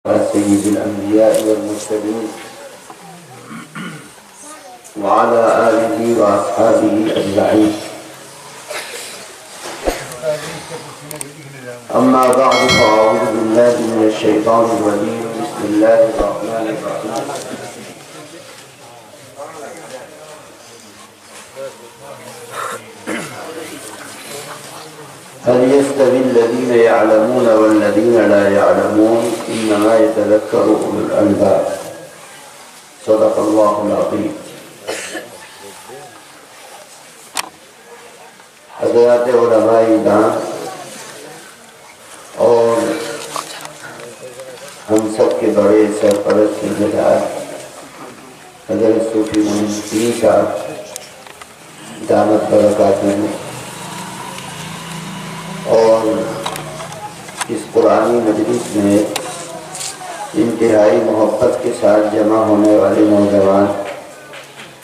سيد الأنبياء والمرسلين وعلى آله وأصحابه أجمعين. أما بعد فأعوذ بالله من الشيطان الرجيم. بسم الله الرحمن الرحيم. هل يستوي الذين يعلمون والذين لا يعلمون إنما يتذكر أولو الألباب. صدق الله العظيم. حضرات علماء دان اور ہم سب کے بڑے سرپرست ذمہ حضرت صوفی منشی کا دامت برکاتہ اور اس قرآنی مجلس میں انتہائی محبت کے ساتھ جمع ہونے والے نوجوان،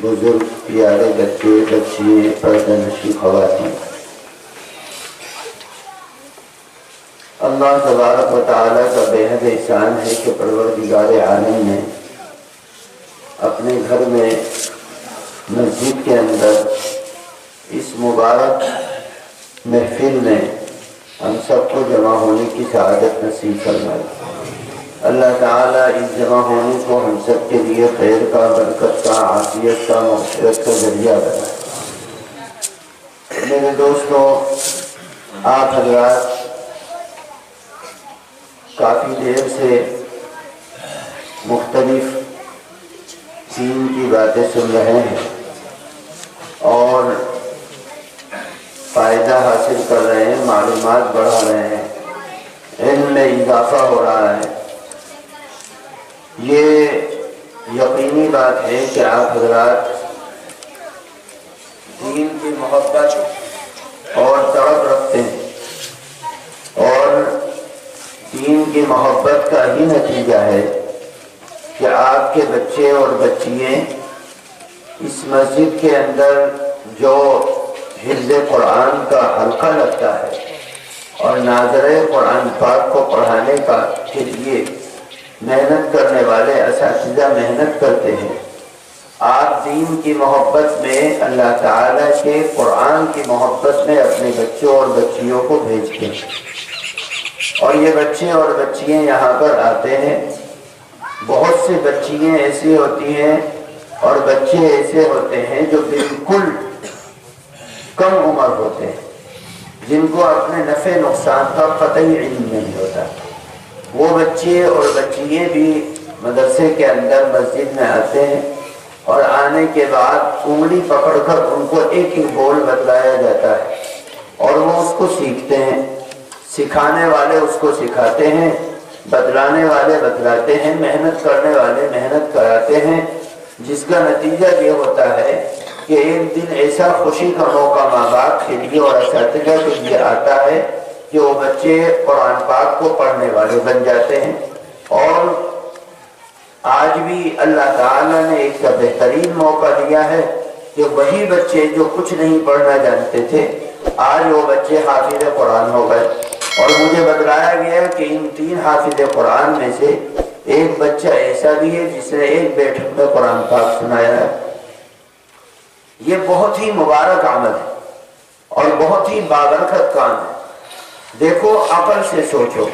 بزرگ، پیارے بچے، بچیاں، پردہ نشین خواتین، اللہ تبارک و تعالیٰ کا بے حد احسان ہے کہ پروردگار عالم نے اپنے گھر میں مسجد کے اندر اس مبارک محفل میں ہم سب کو جمع ہونے کی سعادت نصیب فرمائے. اللہ تعالیٰ اس جمع ہونے کو ہم سب کے لیے خیر کا، برکت کا، عافیت کا، مغفرت کا ذریعہ بنائے. میرے دوستوں، آپ حضرات کافی دیر سے مختلف دین کی باتیں سن رہے ہیں اور فائدہ حاصل کر رہے ہیں، معلومات بڑھا رہے ہیں، علم میں اضافہ ہو رہا ہے. یہ یقینی بات ہے کہ آپ حضرات دین کی محبت اور تڑپ رکھتے ہیں، اور دین کی محبت کا ہی نتیجہ ہے کہ آپ کے بچے اور بچیاں اس مسجد کے اندر جو حفظ قرآن کا حلقہ لگتا ہے اور ناظرِ قرآن پاک کو پڑھانے کا کے لیے محنت کرنے والے اساتذہ محنت کرتے ہیں. آپ دین کی محبت میں، اللہ تعالیٰ کے قرآن کی محبت میں اپنے بچوں اور بچیوں کو بھیجتے ہیں، اور یہ بچے اور بچیاں یہاں پر آتے ہیں. بہت سے بچیاں ایسی ہوتی ہیں اور بچے ایسے ہوتے ہیں جو بالکل کم عمر ہوتے ہیں، جن کو اپنے نفع نقصان کا قطعی علم نہیں ہوتا. وہ بچے اور بچیاں بھی مدرسے کے اندر مسجد میں آتے ہیں اور آنے کے بعد انگلی پکڑ کر ان کو ایک ایک بول بتلایا جاتا ہے اور وہ اس کو سیکھتے ہیں. سکھانے والے اس کو سکھاتے ہیں، بتلانے والے بتلاتے ہیں، محنت کرنے والے محنت کراتے ہیں، جس کا نتیجہ یہ ہوتا ہے کہ ایک دن ایسا خوشی کا موقع ماں باپ کے لیے اور اساتذہ کے لیے آتا ہے کہ وہ بچے قرآن پاک کو پڑھنے والے بن جاتے ہیں. اور آج بھی اللہ تعالیٰ نے ایک بہترین موقع دیا ہے کہ وہی بچے جو کچھ نہیں پڑھنا جانتے تھے، آج وہ بچے حافظ قرآن ہو گئے. اور مجھے بتلایا گیا کہ ان 3 حافظ قرآن میں سے ایک بچہ ایسا بھی ہے جس نے ایک بیٹھک میں قرآن پاک سنایا ہے. یہ بہت ہی مبارک عمل ہے اور بہت ہی بابرکت کام ہے. دیکھو، عقل سے سوچو،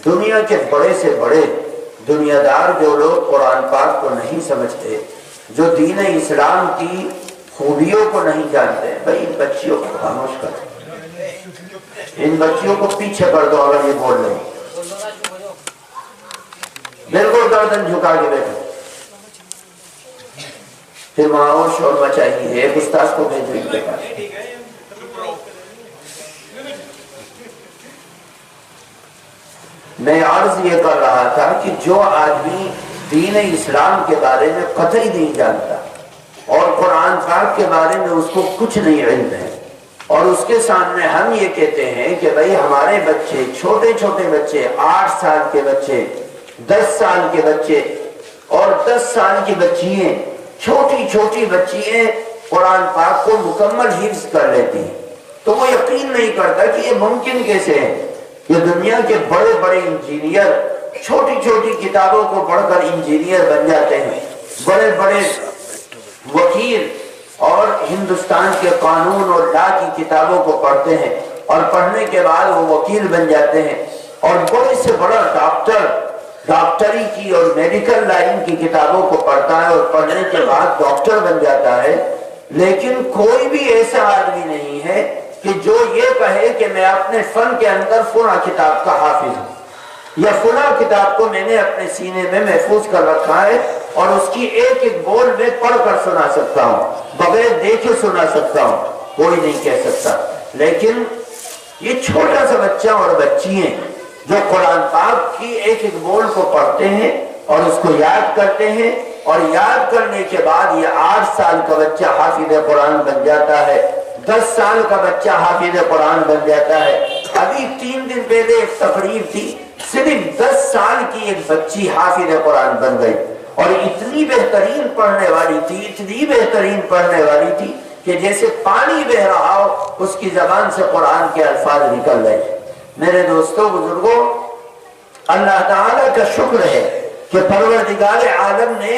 دنیا کے بڑے سے بڑے دنیا دار جو لوگ قرآن پاک کو نہیں سمجھتے، جو دین اسلام کی خوبیوں کو نہیں جانتے، بھائی ان بچیوں کو خاموش کر، ان بچیوں کو پیچھے کر دو. اگر یہ بول رہے بالکل گردن جھکا کے بیٹھو، پھر وہاں اور شور مچائیے. ایک استاذ کو بھیجو ان کے پاس. میں عرض یہ کر رہا تھا کہ جو آدمی دین اسلام کے بارے میں قطعی نہیں جانتا اور قرآن پاک کے بارے میں اس کو کچھ نہیں علم ہے، اور اس کے سامنے ہم یہ کہتے ہیں کہ بھئی ہمارے بچے، چھوٹے چھوٹے بچے، 8 سال کے بچے، 10 سال کے بچے اور 10 سال کی بچیاں، چھوٹی چھوٹی بچیاں قرآن پاک کو مکمل حفظ کر لیتی ہیں، تو وہ یقین نہیں کرتا کہ یہ ممکن کیسے ہے. یہ دنیا کے بڑے بڑے انجینئر چھوٹی چھوٹی کتابوں کو پڑھ کر انجینئر بن جاتے ہیں، بڑے بڑے وکیل اور ہندوستان کے قانون اور لا کی کتابوں کو پڑھتے ہیں، اور پڑھنے کے بعد وہ وکیل بن جاتے ہیں، اور بڑے سے بڑا ڈاکٹر ڈاکٹری کی اور میڈیکل لائن کی کتابوں کو پڑھتا ہے اور پڑھنے کے بعد ڈاکٹر بن جاتا ہے۔ لیکن کوئی بھی ایسا آدمی نہیں ہے کہ جو یہ کہے کہ میں اپنے فن کے اندر فلاں کتاب کا حافظ ہوں، یا فلاں کتاب کو میں نے اپنے سینے میں محفوظ کر رکھا ہے اور اس کی ایک ایک بول میں پڑھ کر سنا سکتا ہوں، بغیر دیکھے سنا سکتا ہوں، کوئی نہیں کہہ سکتا۔ لیکن یہ چھوٹا سا بچہ اور بچی ہیں جو قرآن پاک کی ایک ایک بول کو پڑھتے ہیں اور اس کو یاد کرتے ہیں، اور یاد کرنے کے بعد یہ 8 سال کا بچہ حافظ قرآن بن جاتا ہے، 10 سال کا بچہ حافظ قرآن بن جاتا ہے۔ ابھی 3 دن پہلے ایک تقریر تھی، صرف 10 سال کی ایک بچی حافظ قرآن بن گئی، اور اتنی بہترین پڑھنے والی تھی، اتنی بہترین پڑھنے والی تھی کہ جیسے پانی بہ رہا ہو اس کی زبان سے قرآن کے الفاظ نکل رہے۔ میرے دوستوں بزرگوں، اللہ تعالیٰ کا شکر ہے کہ پروردگار عالم نے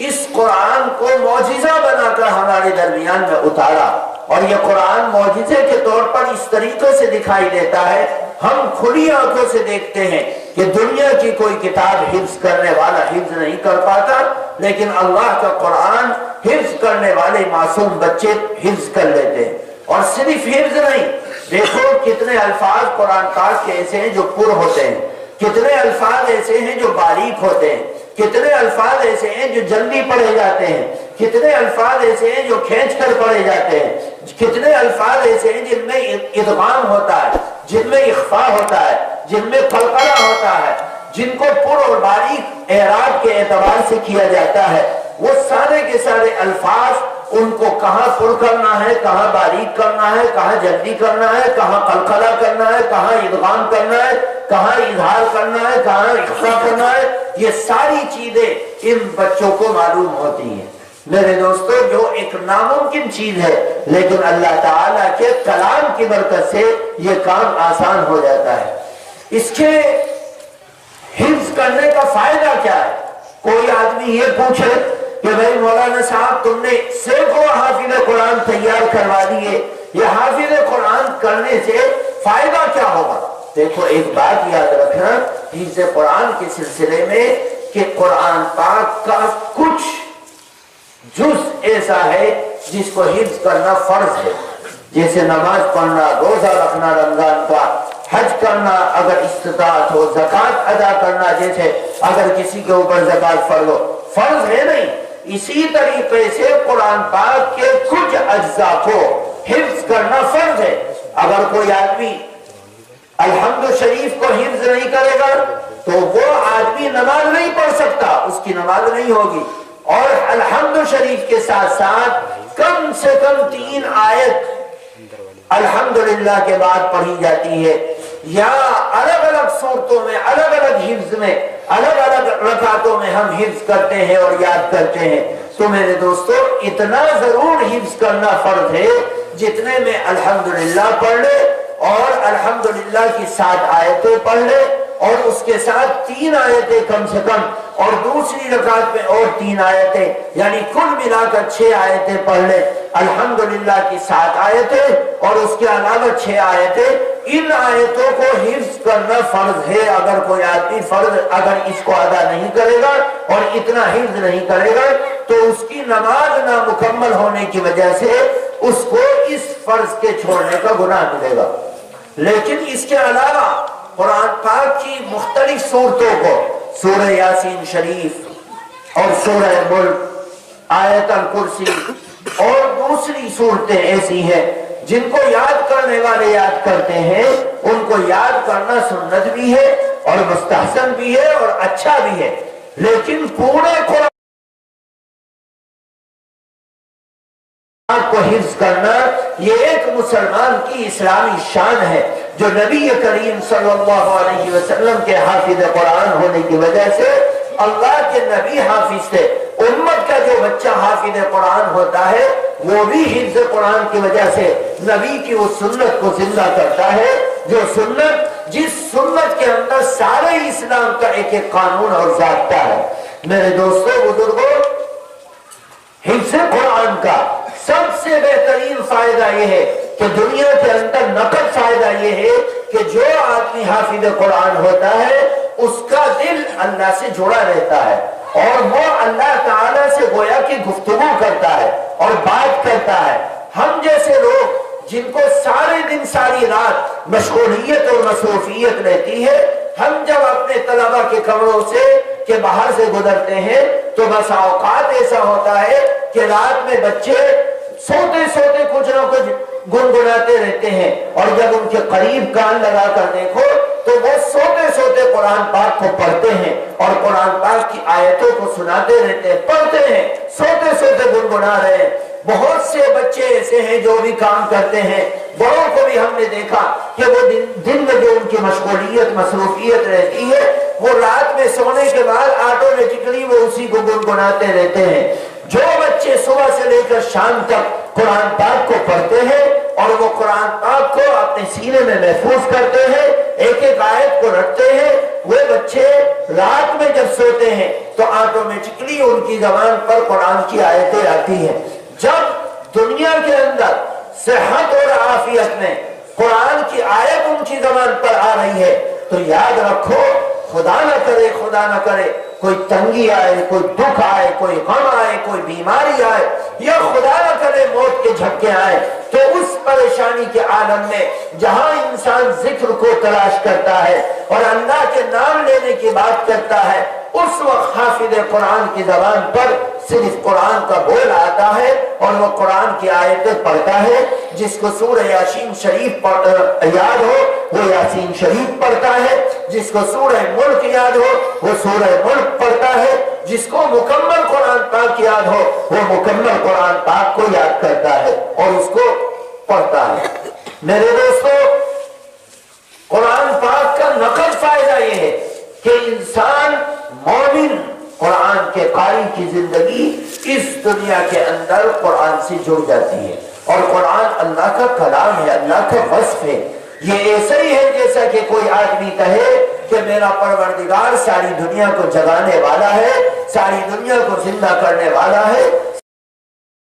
اس قرآن کو معجزہ بنا کر ہمارے درمیان میں اتارا، اور یہ قرآن معجزے کے طور پر اس طریقے سے دکھائی دیتا ہے، ہم کھلی آنکھوں سے دیکھتے ہیں کہ دنیا کی کوئی کتاب حفظ کرنے والا حفظ نہیں کر پاتا، لیکن اللہ کا قرآن حفظ کرنے والے معصوم بچے حفظ کر لیتے ہیں۔ اور صرف حفظ نہیں، دیکھو کتنے الفاظ قرآن پاک کے ایسے ہیں جو پر ہوتے ہیں، کتنے الفاظ ایسے ہیں جو باریک ہوتے ہیں، کتنے الفاظ ایسے ہیں جو جلدی پڑھے جاتے ہیں، کتنے الفاظ ایسے ہیں جو کھینچ کر پڑھے جاتے ہیں، کتنے الفاظ ایسے ہیں جن میں ادغام ہوتا ہے، جن میں اخفاء ہوتا ہے، جن میں قلقلہ ہوتا ہے، جن کو پر اور باریک اعراب کے اعتبار سے کیا جاتا ہے۔ وہ سارے کے سارے الفاظ، ان کو کہاں پر کرنا ہے، کہاں باریک کرنا ہے، کہاں جلدی کرنا ہے، کہاں قلقلہ کرنا ہے، کہاں ادغام کرنا ہے، کہاں اظہار کرنا ہے، کہاں اخفاء کرنا ہے، یہ ساری چیزیں ان بچوں کو معلوم ہوتی ہیں۔ میرے دوستو، جو ایک ناممکن چیز ہے، لیکن اللہ تعالیٰ کے کلام کی برکت سے یہ کام آسان ہو جاتا ہے۔ اس کے حفظ کرنے کا فائدہ کیا ہے؟ کوئی آدمی یہ پوچھے کہ بھائی مولانا صاحب تم نے سینکڑوں حافظ قرآن تیار کروا دیے، یہ حافظ قرآن کرنے سے فائدہ کیا ہوگا؟ دیکھو ایک بات یاد رکھنا حفظ قرآن کے سلسلے میں کہ قرآن پاک کا کچھ جز ایسا ہے جس کو حفظ کرنا فرض ہے، جیسے نماز پڑھنا، روزہ رکھنا رمضان کا، حج کرنا اگر استطاعت ہو، زکوٰۃ ادا کرنا جیسے اگر کسی کے اوپر زکوٰۃ فرض ہو، فرض ہے نہیں۔ اسی طریقے سے قرآن پاک کے کچھ اجزاء کو حفظ کرنا فرض ہے۔ اگر کوئی آدمی الحمد شریف کو حفظ نہیں کرے گا تو وہ آدمی نماز نہیں پڑھ سکتا، اس کی نماز نہیں ہوگی۔ اور الحمد شریف کے ساتھ ساتھ کم سے کم 3 آیت الحمدللہ کے بعد پڑھی جاتی ہے، یا الگ الگ صورتوں میں، الگ الگ حفظ میں، الگ الگ رکعتوں میں ہم حفظ کرتے ہیں اور یاد کرتے ہیں۔ تو میرے دوستو، اتنا ضرور حفظ کرنا فرض ہے جتنے میں الحمدللہ پڑھ لے اور الحمدللہ کی 7 آیتیں پڑھ لے، اور اس کے ساتھ 3 آیتیں کم سے کم، اور دوسری رکعت میں اور 3 آیتیں، یعنی کل ملا کر 6 آیتیں پڑھ لے، الحمدللہ کی 7 آیتیں اور اس کے علاوہ 6 آیتیں۔ ان آیتوں کو حفظ کرنا فرض ہے۔ اگر کوئی آدمی فرض اگر اس کو ادا نہیں کرے گا اور اتنا حفظ نہیں کرے گا تو اس کی نماز نامکمل ہونے کی وجہ سے اس کو اس فرض کے چھوڑنے کا گناہ ملے گا۔ لیکن اس کے علاوہ قرآن پاک کی مختلف صورتوں کو، سورہ یاسین شریف اور سورہ ملک، آیت الکرسی اور دوسری صورتیں ایسی ہیں جن کو یاد کرنے والے یاد کرتے ہیں، ان کو یاد کرنا سنت بھی ہے اور مستحسن بھی ہے اور اچھا بھی ہے، لیکن پورے قرآن کو حفظ کرنا یہ ایک مسلمان کی اسلامی شان ہے، جو نبی کریم صلی اللہ علیہ وسلم کے حافظ قرآن ہونے کی وجہ سے اللہ کے نبی حافظ تھے۔ امت کا جو بچہ حافظ قرآن ہوتا ہے وہ بھی حفظ قرآن کی وجہ سے نبی کی اس سنت کو زندہ کرتا ہے، جو سنت جس سنت کے اندر سارے اسلام کا ایک ایک قانون اور ضابطہ ہے۔ میرے دوستوں بزرگوں، حفظ قرآن کا سب سے بہترین فائدہ یہ ہے کہ دنیا کے اندر نقد فائدہ یہ ہے کہ جو آدمی حافظ قرآن ہوتا ہے اس کا دل اللہ سے جڑا رہتا ہے اور وہ اللہ تعالیٰ سے گویا کہ گفتگو کرتا ہے اور بات کرتا ہے۔ ہم جیسے لوگ جن کو سارے دن ساری رات مشغولیت اور مصروفیت رہتی ہے، ہم جب اپنے طلبہ کے کمروں سے کہ باہر سے گزرتے ہیں تو بس اوقات ایسا ہوتا ہے کہ رات میں بچے سوتے سوتے کچھ نہ کچھ گنگناتے رہتے ہیں، اور جب ان کے قریب کان لگا کر دیکھو تو وہ سوتے سوتے قرآن پاک کو پڑھتے ہیں اور قرآن پاک کی آیتوں کو سناتے رہتے ہیں، پڑھتے ہیں، سوتے سوتے گنگنا رہے ہیں۔ بہت سے بچے ایسے ہیں جو بھی کام کرتے ہیں، بڑوں کو بھی ہم نے دیکھا کہ وہ دن میں جو ان کی مشغولیت مصروفیت رہتی ہے وہ رات میں سونے کے بعد آٹومیٹکلی وہ اسی کو گنگناتے رہتے ہیں۔ جو بچے صبح سے لے کر شام تک قرآن پاک کو پڑھتے ہیں اور وہ قرآن پاک کو اپنے سینے میں محفوظ کرتے ہیں، ایک ایک آیت کو رکھتے ہیں، وہ بچے رات میں جب سوتے ہیں تو آٹومیٹکلی ان کی زبان پر قرآن کی آیتیں آتی ہیں۔ جب دنیا کے اندر صحت اور عافیت میں قرآن کی آیت ان کی زبان پر آ رہی ہے تو یاد رکھو، خدا نہ کرے کوئی تنگی آئے، کوئی دکھ آئے، کوئی غم آئے، کوئی بیماری آئے، یا خدا نہ کرے موت کے جھٹکے آئے، تو اس پریشانی کے عالم میں جہاں انسان ذکر کو تلاش کرتا ہے اور اللہ کے نام لینے کی بات کرتا ہے، اس وقت حافظ قرآن کی زبان پر صرف قرآن کا بول آتا ہے اور وہ قرآن کی آیتیں پڑھتا ہے۔ جس کو سورہ یاسین شریف یاد ہو وہ یاسین شریف پڑھتا ہے، جس کو سورہ ملک یاد ہو وہ سورہ ملک پڑھتا ہے، جس کو مکمل قرآن پاک یاد ہو وہ مکمل قرآن پاک کو یاد کرتا ہے اور اس کو پڑھتا ہے۔ میرے دوستو، قرآن پاک کا نقد فائدہ یہ ہے کہ انسان مومن قرآن کے قاری کی زندگی اس دنیا کے اندر قرآن سے جڑ جاتی ہے، اور قرآن اللہ کا کلام ہے، اللہ کا وصف ہے۔ یہ ایسا ہی ہے جیسا کہ کوئی آدمی کہے کہ میرا پروردگار ساری دنیا کو جگانے والا ہے، ساری دنیا کو زندہ کرنے والا ہے،